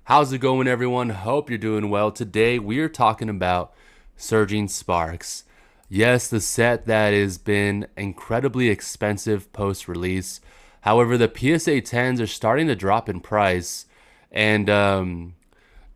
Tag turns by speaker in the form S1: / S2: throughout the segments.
S1: How's it going, everyone? Hope you're doing well. Today we are talking about Surging Sparks. Yes, the set that has been incredibly expensive post-release. However, the PSA 10s are starting to drop in price, and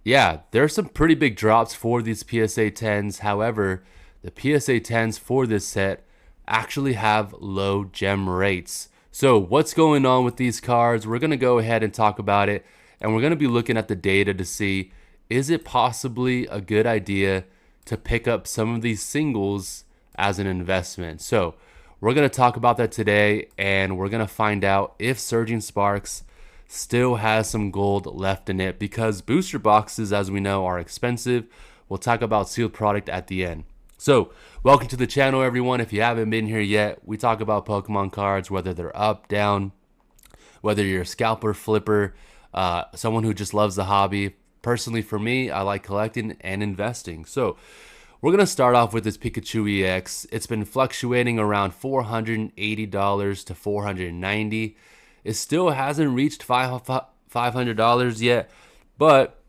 S1: yeah, there's some pretty big drops for these PSA 10s. However, the PSA 10s for this set actually have low gem rates. So what's going on with these cards? We're going to go ahead and talk about it, and we're going to be looking at the data to see, is it possibly a good idea to pick up some of these singles as an investment? So we're going to talk about that today, and we're going to find out if Surging Sparks still has some gold left in it, because booster boxes, as we know, are expensive. We'll talk about sealed product at the end. So welcome to the channel, everyone. If you haven't been here yet, we talk about Pokemon cards, whether they're up, down, whether you're a scalper, flipper, someone who just loves the hobby. Personally, for me, I like collecting and investing. So we're going to start off with this Pikachu EX. It's been fluctuating around $480 to $490. It still hasn't reached $500 yet, but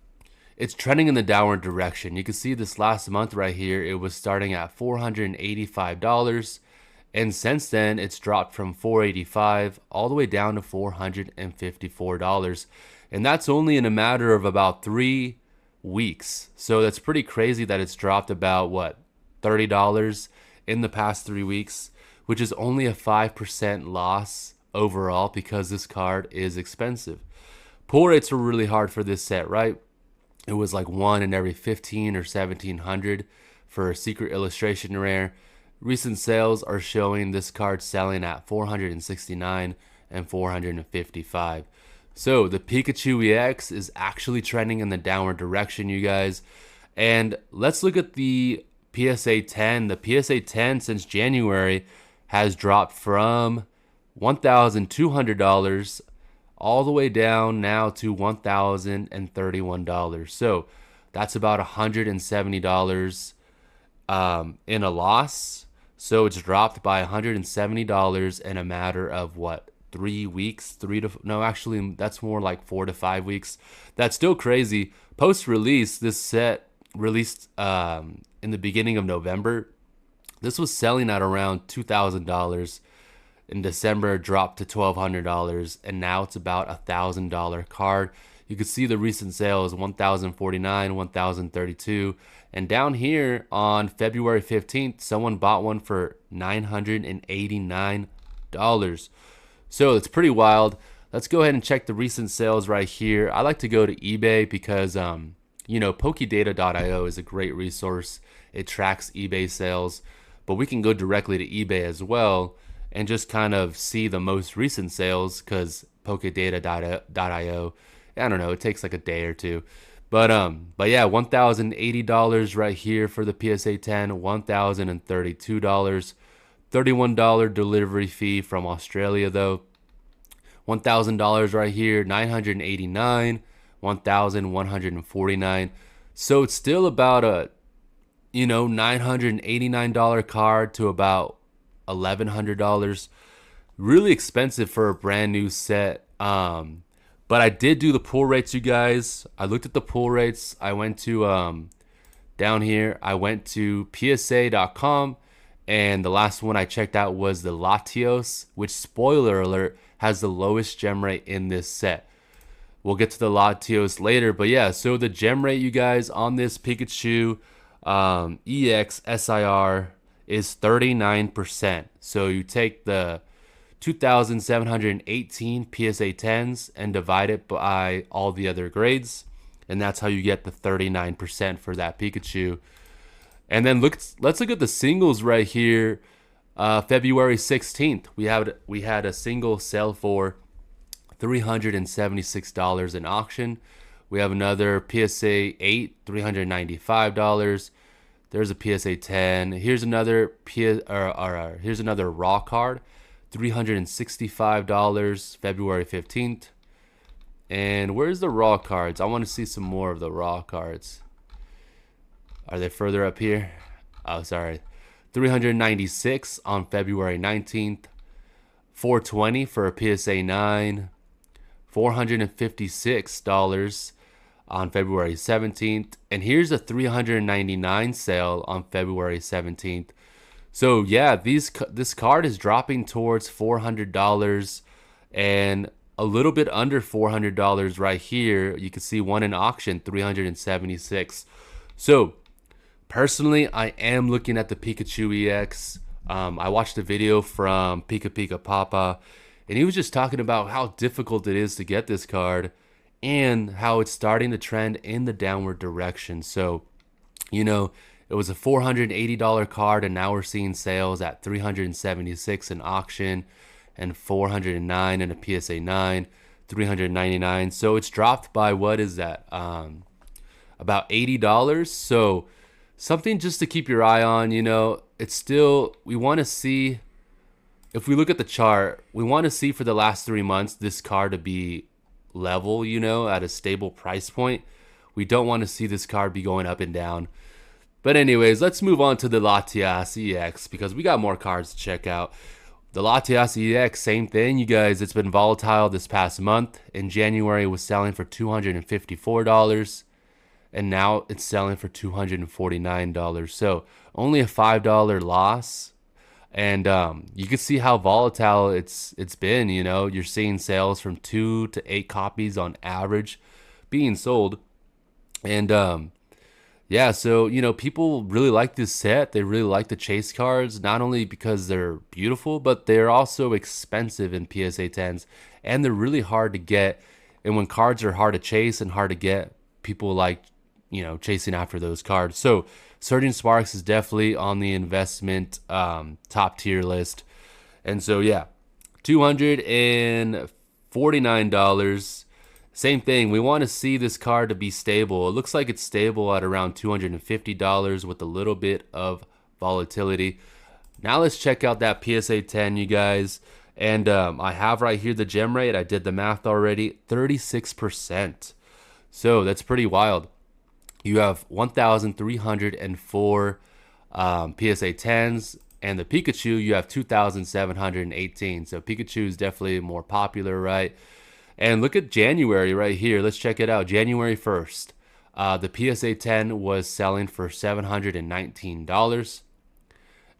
S1: it's trending in the downward direction. You can see this last month right here, it was starting at $485, and since then it's dropped from $485 all the way down to $454, and that's only in a matter of about 3 weeks. So that's pretty crazy that it's dropped about what, $30 in the past 3 weeks, which is only a 5% loss overall because this card is expensive. Pull rates were really hard for this set, right? It was like 1 in every 15 or 1700 for a secret illustration rare. Recent sales are showing this card selling at 469 and 455. So the Pikachu EX is actually trending in the downward direction, you guys. And let's look at the PSA 10. The PSA 10 since January has dropped from $1,200 all the way down now to $1,031. So that's about $170 in a loss. So it's dropped by $170 in a matter of what, 3 weeks? Actually, that's more like 4 to 5 weeks. That's still crazy. Post release, this set released in the beginning of November. This was selling at around $2,000. In December, it dropped to $1,200, and now it's about $1,000 card. You can see the recent sales: $1,049, $1,032, and down here on February 15th, someone bought one for $989. So it's pretty wild. Let's go ahead and check the recent sales right here. I like to go to eBay because Pokedata.io is a great resource. It tracks eBay sales, but we can go directly to eBay as well and just kind of see the most recent sales, because Pokedata.io, I don't know, it takes like a day or two. But yeah, $1,080 right here for the PSA 10, $1,032, $31 delivery fee from Australia though. $1,000 right here, $989, $1,149. So it's still about a $989 card to about $1,100. Really expensive for a brand new set. But I did do the pull rates, you guys. I looked at the pull rates. I went to down here, I went to PSA.com, and the last one I checked out was the Latios, which, spoiler alert, has the lowest gem rate in this set. We'll get to the Latios later, but yeah, so the gem rate, you guys, on this Pikachu EX SIR is 39%. So you take the 2,718 PSA 10s and divide it by all the other grades, and that's how you get the 39% for that Pikachu. And then let's look at the singles right here. February 16th, we had a single sell for $376 in auction. We have another PSA 8, $395. There's a PSA 10. Here's another here's another raw card, $365, February 15th. And where's the raw cards? I want to see some more of the raw cards. Are they further up here? Oh, sorry. $396 on February 19th. $420 for a PSA 9. $456 on February 17th. And here's a $399 sale on February 17th. So yeah, this card is dropping towards $400 and a little bit under $400 right here. You can see one in auction, $376. So personally, I am looking at the Pikachu EX. I watched a video from Pika Pika Papa, and he was just talking about how difficult it is to get this card and how it's starting to trend in the downward direction. So, you know, it was a $480 card, and now we're seeing sales at $376 in auction and $409 in a PSA 9, $399. So it's dropped by, what is that? About $80. So something just to keep your eye on. You know, it's still, we want to see, if we look at the chart, we want to see for the last 3 months this card to be level, you know, at a stable price point. We don't want to see this card be going up and down. But anyways, let's move on to the Latias EX because we got more cards to check out. The Latias EX, same thing, you guys. It's been volatile this past month. In January, it was selling for $254, and now it's selling for $249. So only a $5 loss. And you can see how volatile it's been. You know, you're seeing sales from 2 to 8 copies on average being sold. And yeah, so, you know, people really like this set. They really like the chase cards, not only because they're beautiful, but they're also expensive in PSA 10s, and they're really hard to get. And when cards are hard to chase and hard to get, people like, you know, chasing after those cards. So Surging Sparks is definitely on the investment top tier list. And so, yeah, $249. Same thing, we want to see this card to be stable. It looks like it's stable at around $250 with a little bit of volatility. Now let's check out that PSA 10, you guys. And I have right here the gem rate. I did the math already, 36%. So that's pretty wild. You have 1,304 PSA 10s, and the Pikachu, you have 2,718. So Pikachu is definitely more popular, right? And look at January right here. Let's check it out. January 1st, the PSA 10 was selling for $719,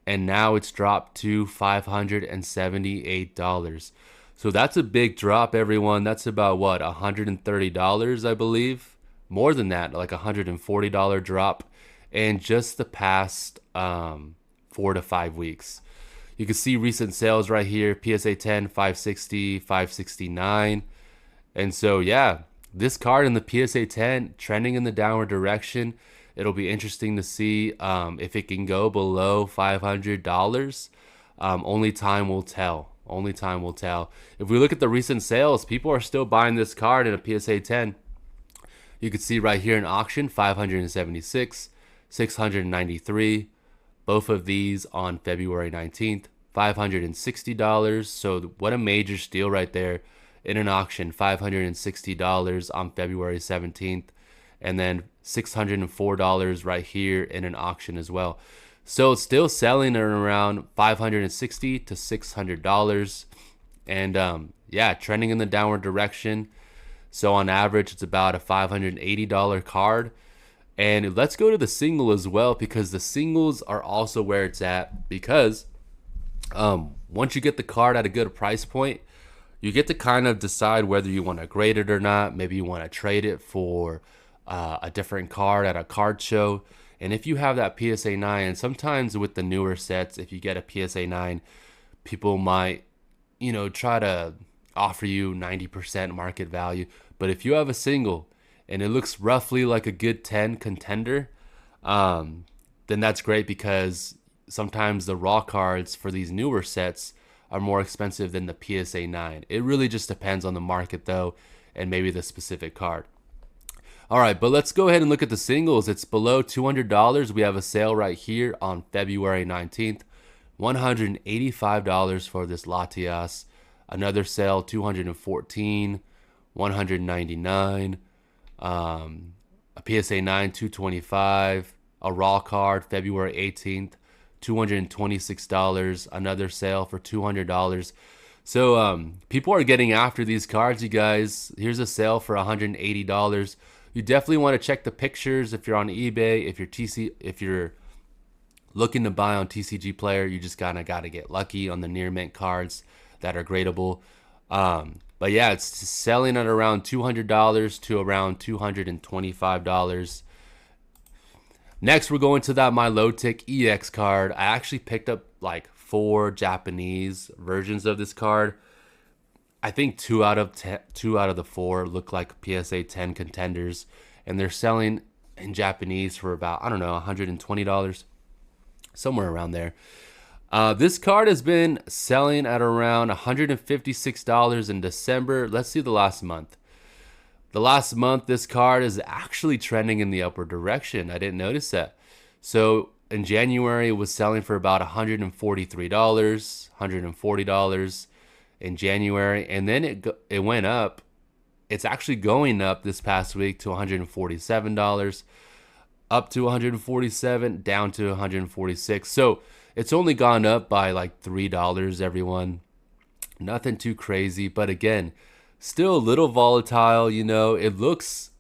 S1: and now it's dropped to $578. So that's a big drop, everyone. That's about, what, $130, I believe? More than that, like $140 drop in just the past 4 to 5 weeks. You can see recent sales right here. PSA 10, 560, 569. And so, yeah, this card in the PSA 10 trending in the downward direction. It'll be interesting to see if it can go below $500. Only time will tell. Only time will tell. If we look at the recent sales, people are still buying this card in a PSA 10. You can see right here in auction, 576, 693. Both of these on February 19th, $560. So what a major steal right there. In an auction, $560 on February 17th, and then $604 right here in an auction as well. So it's still selling at around $560 to $600, and yeah, trending in the downward direction. So on average, it's about a $580 card. And let's go to the single as well, because the singles are also where it's at. Because once you get the card at a good price point, you get to kind of decide whether you want to grade it or not. Maybe you want to trade it for a different card at a card show. And if you have that PSA 9, and sometimes with the newer sets, if you get a PSA 9, people might, you know, try to offer you 90% market value. But if you have a single and it looks roughly like a good 10 contender, then that's great, because sometimes the raw cards for these newer sets are more expensive than the PSA 9. It really just depends on the market though, and maybe the specific card. All right, but let's go ahead and look at the singles. It's below $200. We have a sale right here on February 19th, $185 for this Latias. Another sale, $214, $199. A PSA 9, $225. A raw card, February 18th, $226. Another sale for $200. So people are getting after these cards, you guys. Here's a sale for $180. You definitely want to check the pictures if you're on eBay. If you're looking to buy on TCG Player, you just gotta get lucky on the near mint cards that are gradable. But yeah, it's selling at around $200 to around $225. Next, we're going to that Milotic EX card. I actually picked up like 4 Japanese versions of this card. I think 2 out of the 4 look like PSA 10 contenders, and they're selling in Japanese for about, I don't know, $120, somewhere around there. This card has been selling at around $156 in December. Let's see the last month. The last month, this card is actually trending in the upward direction. I didn't notice that. So in January, it was selling for about $143, $140 in January, and then it went up. It's actually going up this past week to $147, up to $147, down to $146. So it's only gone up by like $3, everyone. Nothing too crazy, but again, still a little volatile. You know, it looks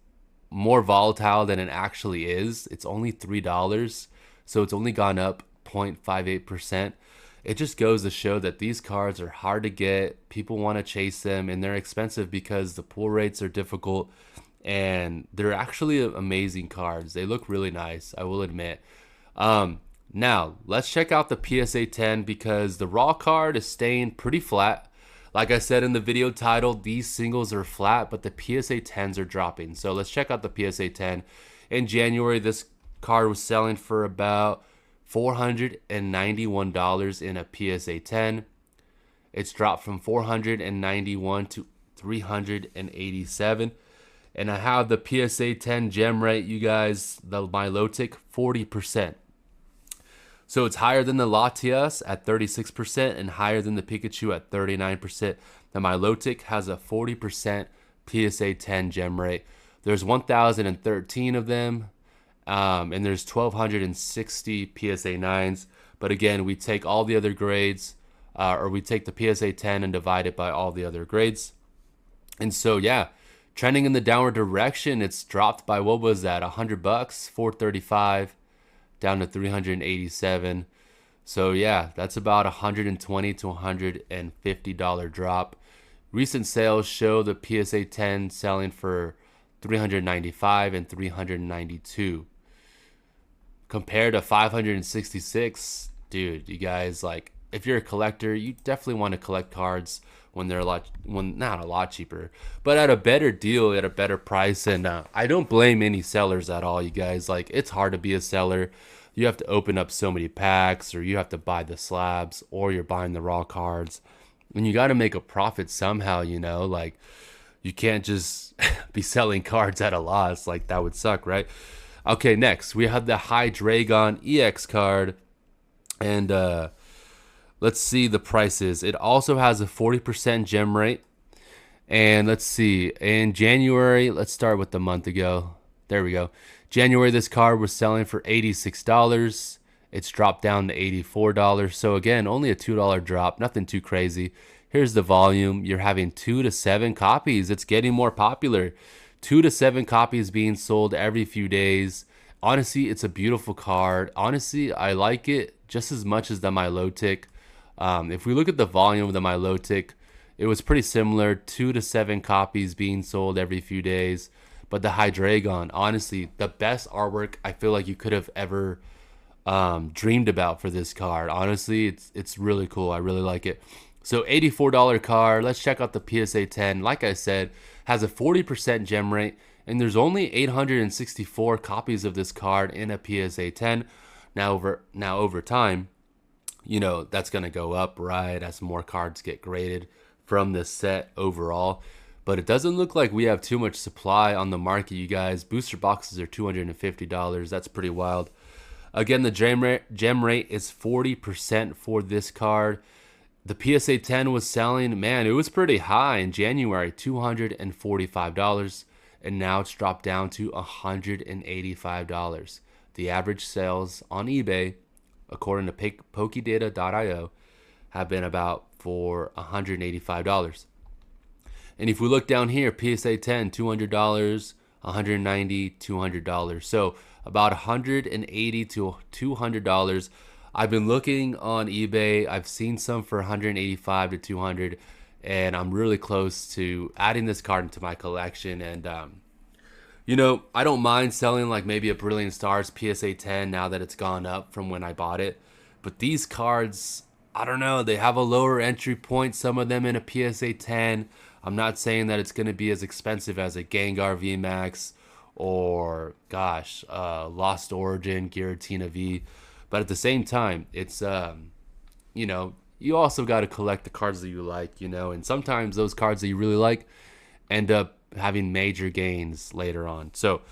S1: more volatile than it actually is. It's only $3, so it's only gone up 0.58%. It just goes to show that these cards are hard to get. People want to chase them, and they're expensive because the pull rates are difficult, and they're actually amazing cards. They look really nice, I will admit. Now, let's check out the PSA 10 because the raw card is staying pretty flat. Like I said in the video title, these singles are flat, but the PSA 10s are dropping. So let's check out the PSA 10. In January, this card was selling for about $491 in a PSA 10. It's dropped from $491 to $387. And I have the PSA 10 gem rate, you guys, the Milotic, 40%. So it's higher than the Latias at 36% and higher than the Pikachu at 39%. The Milotic has a 40% PSA 10 gem rate. There's 1,013 of them, and there's 1,260 PSA 9s. But again, we take all the other grades, or we take the PSA 10 and divide it by all the other grades. And so, yeah, trending in the downward direction. It's dropped by, what was that, $100, $435. Down to $387. So yeah, that's about $120 to $150 drop. Recent sales show the PSA 10 selling for $395 and $392. Compared to $566, dude, you guys, like, if you're a collector, you definitely want to collect cards when they're not a lot cheaper, but at a better deal, at a better price. And I don't blame any sellers at all, you guys. Like, it's hard to be a seller. You have to open up so many packs, or you have to buy the slabs, or you're buying the raw cards, and you got to make a profit somehow, you know. Like, you can't just be selling cards at a loss. Like, that would suck, right? Okay, next we have the Hydreigon EX card, and let's see the prices. It also has a 40% gem rate. And let's see, in January, let's start with the month ago. There we go. January, this card was selling for $86. It's dropped down to $84. So again, only a $2 drop, nothing too crazy. Here's the volume. You're having 2 to 7 copies. It's getting more popular. 2 to 7 copies being sold every few days. Honestly, it's a beautiful card. Honestly, I like it just as much as the Milotic. If we look at the volume of the Milotic, it was pretty similar, 2 to 7 copies being sold every few days. But the Hydreigon, honestly, the best artwork I feel like you could have ever dreamed about for this card. Honestly, it's really cool. I really like it. So $84 card. Let's check out the PSA 10. Like I said, has a 40% gem rate, and there's only 864 copies of this card in a PSA 10. Now over time, you know, that's going to go up, right, as more cards get graded from this set overall. But it doesn't look like we have too much supply on the market, you guys. Booster boxes are $250. That's pretty wild. Again, the gem rate is 40% for this card. The PSA 10 was selling, man, it was pretty high in January, $245. And now it's dropped down to $185. The average sales on eBay, according to pokedata.io, have been about for $185. And if we look down here, PSA 10, $200, $190, $200. So about $180 to $200. I've been looking on eBay. I've seen some for $185 to $200, and I'm really close to adding this card into my collection. And I don't mind selling like maybe a Brilliant Stars PSA 10 now that it's gone up from when I bought it. But these cards, I don't know, they have a lower entry point, some of them in a PSA 10. I'm not saying that it's going to be as expensive as a Gengar VMAX or, Lost Origin Giratina V. But at the same time, it's, you also got to collect the cards that you like, and sometimes those cards that you really like end up having major gains later on. So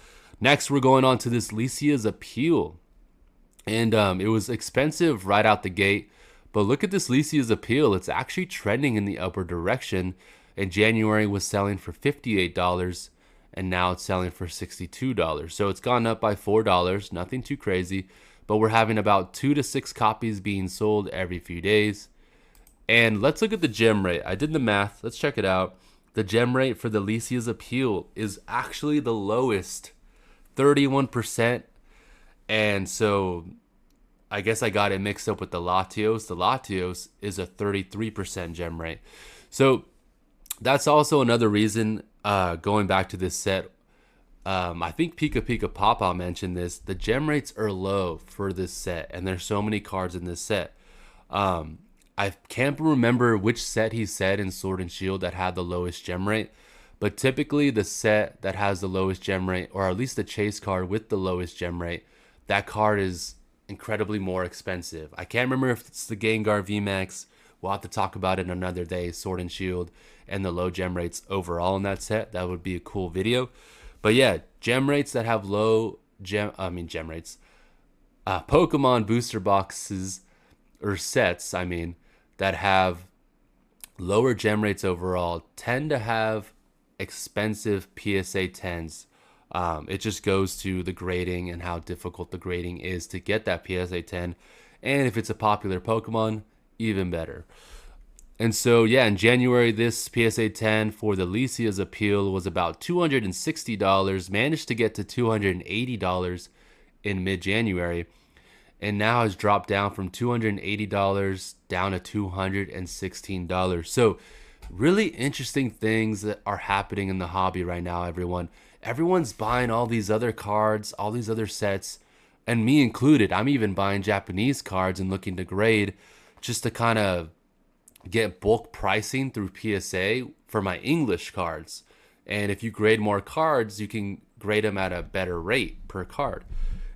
S1: next we're going on to this Lisia's Appeal. And it was expensive right out the gate. But look at this Lisia's Appeal. It's actually trending in the upper direction. In January was selling for $58, and now it's selling for $62. So it's gone up by $4, nothing too crazy. But we're having about 2 to 6 copies being sold every few days. And let's look at the gem rate. I did the math. Let's check it out. The gem rate for the Lisia's Appeal is actually the lowest, 31%. And so I guess I got it mixed up with the Latios. The Latios is a 33% gem rate. So that's also another reason, going back to this set, I think Pika Pika Papa mentioned this. The gem rates are low for this set, and there's so many cards in this set. I can't remember which set he said in Sword and Shield that had the lowest gem rate, but typically the set that has the lowest gem rate, or at least the chase card with the lowest gem rate, that card is incredibly more expensive. I can't remember if it's the Gengar VMAX. We'll have to talk about it another day, Sword and Shield, and the low gem rates overall in that set. That would be a cool video. But yeah, gem rates that have low gem rates. Pokemon booster boxes, or sets, that have lower gem rates overall tend to have expensive PSA 10s. It just goes to the grading and how difficult the grading is to get that PSA 10. And if it's a popular Pokemon, even better. And so, yeah, in January, this PSA 10 for the Lisia's Appeal was about $260, managed to get to $280 in mid-January, and now has dropped down from $280 down to $216. So really interesting things that are happening in the hobby right now, everyone. Everyone's buying all these other cards, all these other sets, and me included. I'm even buying Japanese cards and looking to grade just to kind of get bulk pricing through PSA for my English cards. And if you grade more cards, you can grade them at a better rate per card.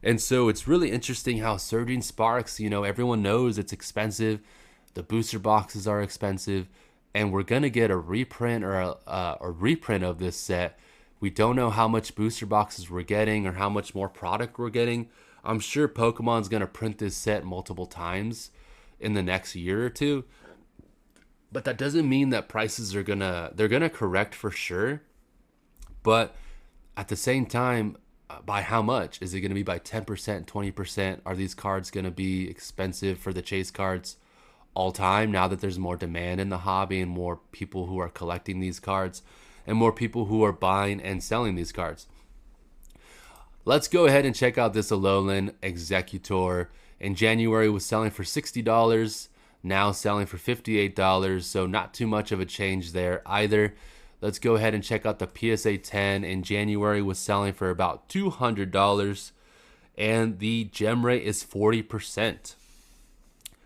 S1: And so it's really interesting how Surging Sparks, everyone knows it's expensive. The booster boxes are expensive. And we're going to get a reprint or a reprint of this set. We don't know how much booster boxes we're getting or how much more product we're getting. I'm sure Pokemon's going to print this set multiple times in the next year or two. But that doesn't mean that prices are they're gonna correct for sure. But at the same time, by how much? Is it gonna be by 10%, 20%? Are these cards gonna be expensive for the chase cards all time now that there's more demand in the hobby and more people who are collecting these cards and more people who are buying and selling these cards? Let's go ahead and check out this Alolan Exeggutor. In January, it was selling for $60. Now selling for $58, so not too much of a change there either. Let's go ahead and check out the PSA 10. In January, was selling for about $200, and the gem rate is 40%.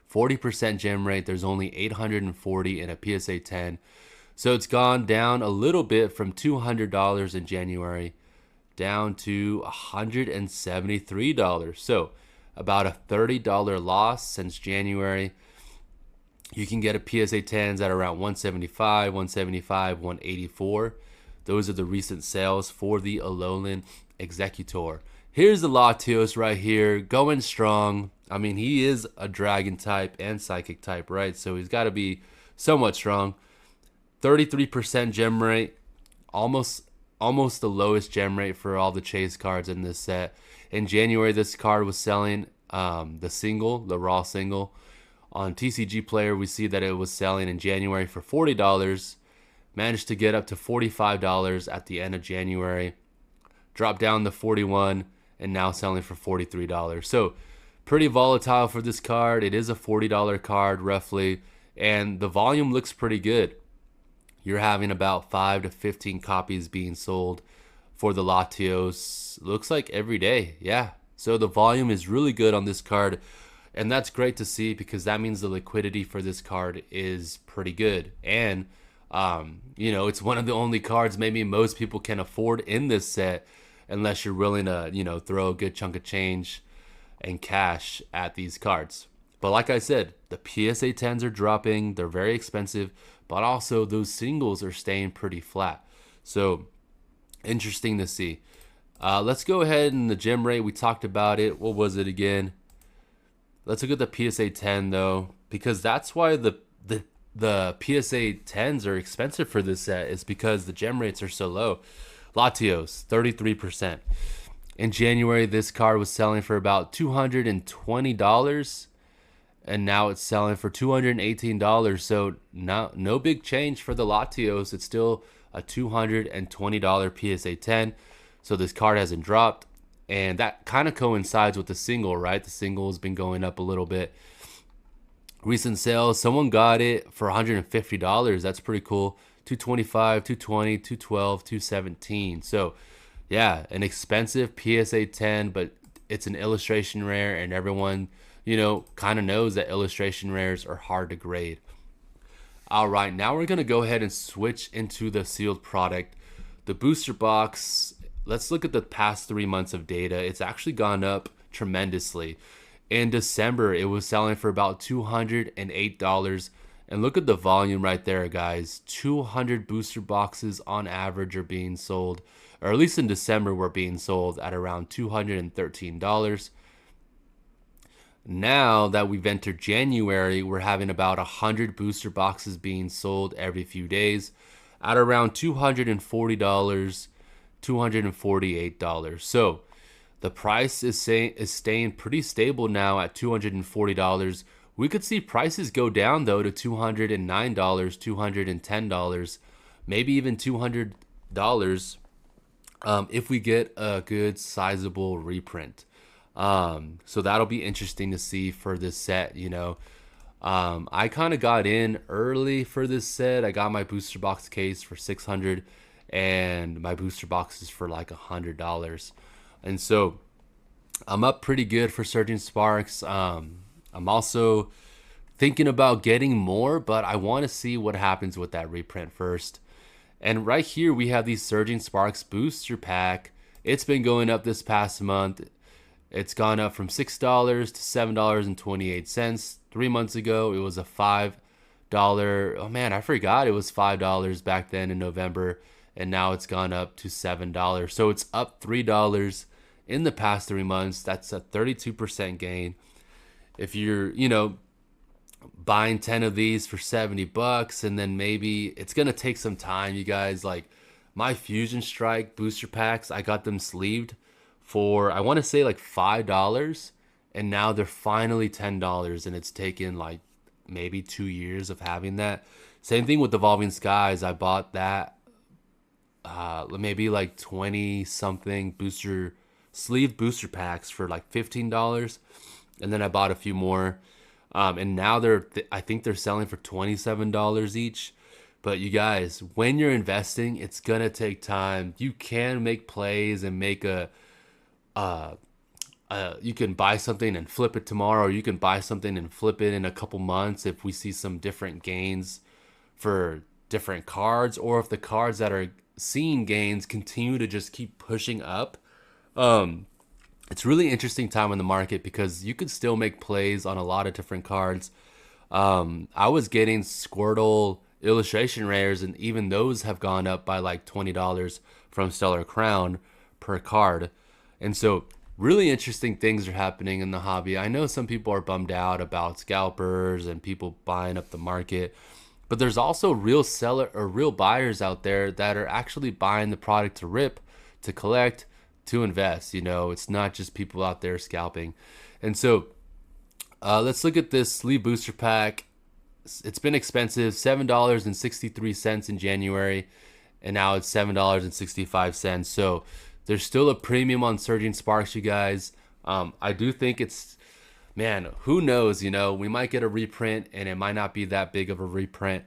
S1: 40% gem rate. There's only 840 in a PSA 10, so it's gone down a little bit from $200 in January down to $173. So about a $30 loss since January. You can get a PSA 10s at around $175, $175, $184. Those are the recent sales for the Alolan Exeggutor. Here's the Latios right here, going strong. He is a dragon type and psychic type, right? So he's got to be somewhat strong. 33% gem rate, almost the lowest gem rate for all the chase cards in this set. In January, this card was selling the raw single. On TCG Player, we see that it was selling in January for $40. Managed to get up to $45 at the end of January. dropped down to 41 and now selling for $43. So pretty volatile for this card. It is a $40 card roughly, and the volume looks pretty good. You're having about 5 to 15 copies being sold for the Latios. Looks like every day. Yeah. So the volume is really good on this card. And that's great to see because that means the liquidity for this card is pretty good. And, it's one of the only cards maybe most people can afford in this set unless you're willing to, throw a good chunk of change and cash at these cards. But like I said, the PSA 10s are dropping. They're very expensive, but also those singles are staying pretty flat. So interesting to see. Let's go ahead and the gem rate. We talked about it. What was it again? Let's look at the PSA 10 though, because that's why the PSA 10s are expensive for this set, is because the gem rates are so low. Latios, 33%. In January, this card was selling for about $220, and now it's selling for $218. So no big change for the Latios. It's still a $220 PSA 10. So this card hasn't dropped. And that kind of coincides with the single, right? The single has been going up a little bit. Recent sales, someone got it for $150. That's pretty cool. $225, $220, $212, $217. So, yeah, an expensive PSA 10, but it's an illustration rare, and everyone, kind of knows that illustration rares are hard to grade. All right, now we're going to go ahead and switch into the sealed product. The booster box. Let's look at the past 3 months of data. It's actually gone up tremendously. In December, it was selling for about $208. And look at the volume right there, guys. 200 booster boxes on average are being sold, or at least in December were being sold at around $213. Now that we've entered January, we're having about 100 booster boxes being sold every few days at around $240. $248. So the price is staying pretty stable now at $240. We could see prices go down though to $209, $210, maybe even $200 if we get a good sizable reprint. So that'll be interesting to see for this set. I kind of got in early for this set. I got my booster box case for $600. And my booster box is for like $100, and so I'm up pretty good for Surging Sparks. I'm also thinking about getting more, but I want to see what happens with that reprint first. And right here we have the Surging Sparks booster pack. It's been going up this past month. It's gone up from $6 to $7.28. 3 months ago it was a $5. Oh man, I forgot it was $5 back then in November. And now it's gone up to $7. So it's up $3 in the past 3 months. That's a 32% gain. If you're, buying 10 of these for $70, and then maybe it's going to take some time, you guys. Like my Fusion Strike booster packs, I got them sleeved for, I want to say like $5. And now they're finally $10. And it's taken like maybe 2 years of having that. Same thing with Evolving Skies. I bought that. Maybe like 20 something sleeve booster packs for like $15, and then I bought a few more, and now I think they're selling for $27 each. But you guys, when you're investing, it's gonna take time. You can make plays and make you can buy something and flip it tomorrow, or you can buy something and flip it in a couple months if we see some different gains for different cards, or if the cards that are seeing gains continue to just keep pushing up. It's really interesting time in the market because you could still make plays on a lot of different cards. I was getting Squirtle illustration rares, and even those have gone up by like $20 from Stellar Crown per card. And so really interesting things are happening in the hobby. I know some people are bummed out about scalpers and people buying up the market, but there's also real buyers out there that are actually buying the product to rip, to collect, to invest. It's not just people out there scalping. And so let's look at this sleeve booster pack. It's been expensive, $7.63 in January, and now it's $7.65. So There's still a premium on Surging Sparks, you guys. I do think it's, man, who knows, we might get a reprint and it might not be that big of a reprint.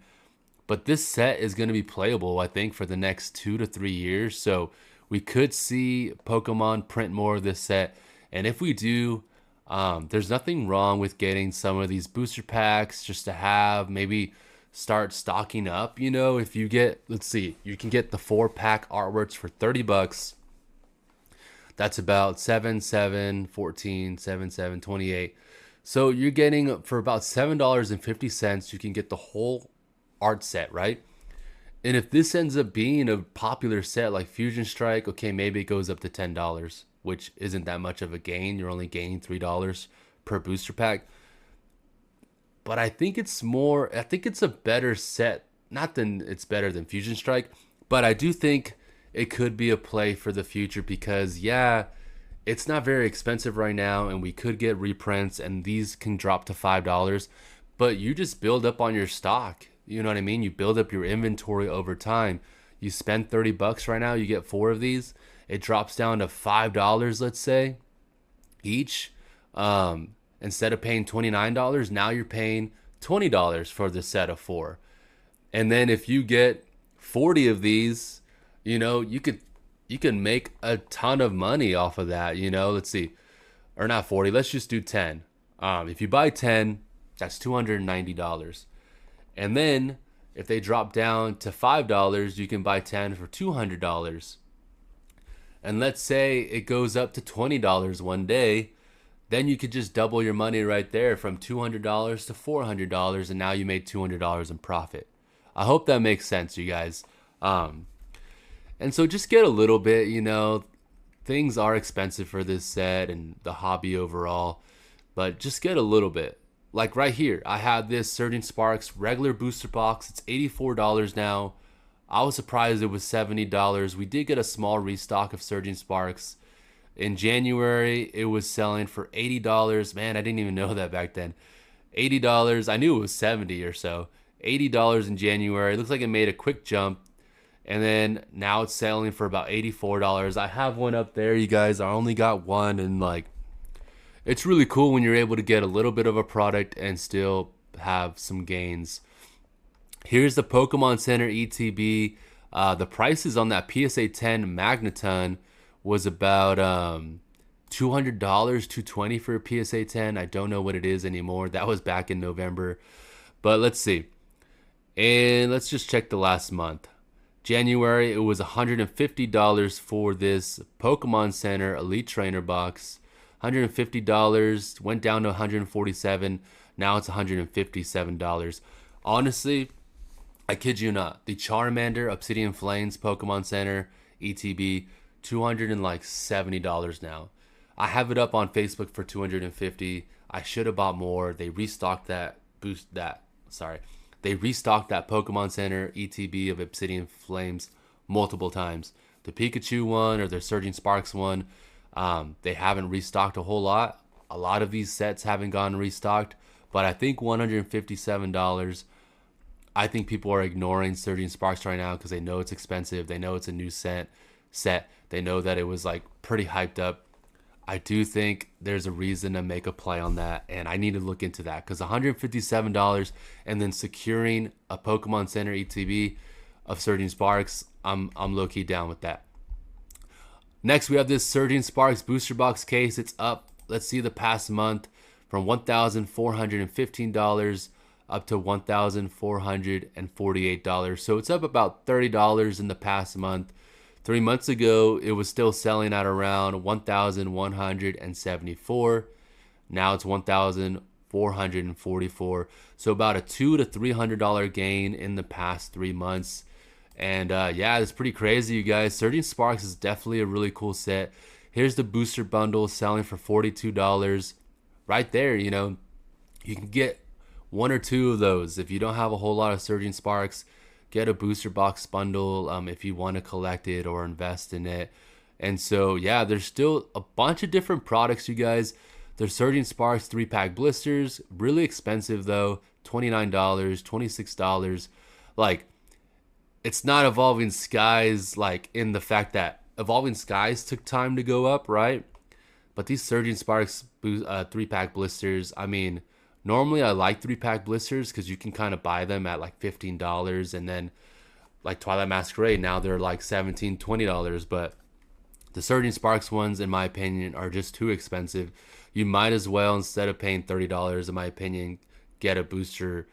S1: But this set is going to be playable, I think, for the next 2 to 3 years. So we could see Pokemon print more of this set. And if we do, there's nothing wrong with getting some of these booster packs just to have, maybe start stocking up. If you get, let's see, you can get the 4-pack artworks for $30. That's about 7, 7, 14, 7, 7, 28. So you're getting, for about $7.50, you can get the whole art set, right? And if this ends up being a popular set like Fusion Strike, okay, maybe it goes up to $10, which isn't that much of a gain. You're only gaining $3 per booster pack. But I think it's a better set. Not that it's better than Fusion Strike, but I do think it could be a play for the future because, yeah, it's not very expensive right now, and we could get reprints, and these can drop to $5. But you just build up on your stock. You know what I mean? You build up your inventory over time. You spend $30 right now, you get 4 of these. It drops down to $5, let's say, each. Instead of paying $29, now you're paying $20 for the set of 4. And then if you get 40 of these, you can make a ton of money off of that. Let's see, or not 40. Let's just do 10. If you buy 10, that's $290. And then if they drop down to $5, you can buy 10 for $200. And let's say it goes up to $20 one day, then you could just double your money right there from $200 to $400, and now you made $200 in profit. I hope that makes sense, you guys. And so just get a little bit, things are expensive for this set and the hobby overall, but just get a little bit. Like right here, I have this Surging Sparks regular booster box. It's $84 now. I was surprised it was $70. We did get a small restock of Surging Sparks. In January, it was selling for $80. Man, I didn't even know that back then. $80. I knew it was 70 or so. $80 in January. It looks like it made a quick jump. And then now it's selling for about $84. I have one up there, you guys. I only got one, and it's really cool when you're able to get a little bit of a product and still have some gains. Here's the Pokemon Center ETB. The prices on that PSA 10 Magneton was about $200, $220 for a PSA 10. I don't know what it is anymore. That was back in November. But let's see. And let's just check the last month. January, it was $150 for this Pokemon Center Elite Trainer box. $150, went down to $147. Now it's $157. Honestly, I kid you not. The Charmander Obsidian Flames Pokemon Center ETB, $270 now. I have it up on Facebook for $250. I should have bought more. They restocked that They restocked that Pokemon Center ETB of Obsidian Flames multiple times. The Pikachu one or the Surging Sparks one, they haven't restocked a whole lot. A lot of these sets haven't gone restocked, but I think $157. I think people are ignoring Surging Sparks right now because they know it's expensive. They know it's a new set. They know that it was pretty hyped up. I do think there's a reason to make a play on that, and I need to look into that because $157 and then securing a Pokemon Center ETB of Surging Sparks, I'm low-key down with that. Next, we have this Surging Sparks booster box case. It's up, let's see, the past month from $1,415 up to $1,448. So it's up about $30 in the past month. 3 months ago, it was still selling at around $1,174. Now it's $1,444. So about a $200 to $300 gain in the past 3 months. And yeah, it's pretty crazy, you guys. Surging Sparks is definitely a really cool set. Here's the booster bundle selling for $42. Right there, you can get 1 or 2 of those. If you don't have a whole lot of Surging Sparks, get a booster box bundle if you want to collect it or invest in it. And so, yeah, there's still a bunch of different products, you guys. There's Surging Sparks 3-pack blisters. Really expensive, though. $29, $26. It's not Evolving Skies, in the fact that, Evolving Skies took time to go up, right? But these Surging Sparks 3-pack blisters, I mean, normally I like 3-pack blisters because you can kind of buy them at like $15, and then like Twilight Masquerade, now they're like $17, $20. But the Surging Sparks ones, in my opinion, are just too expensive. You might as well, instead of paying $30, in my opinion, get a booster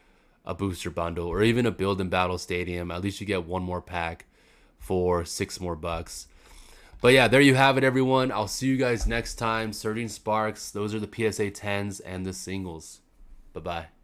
S1: bundle, or even a build and battle stadium. At least you get one more pack for $6 more. But yeah, there you have it, everyone. I'll see you guys next time. Surging Sparks, those are the PSA 10s and the singles. Bye-bye.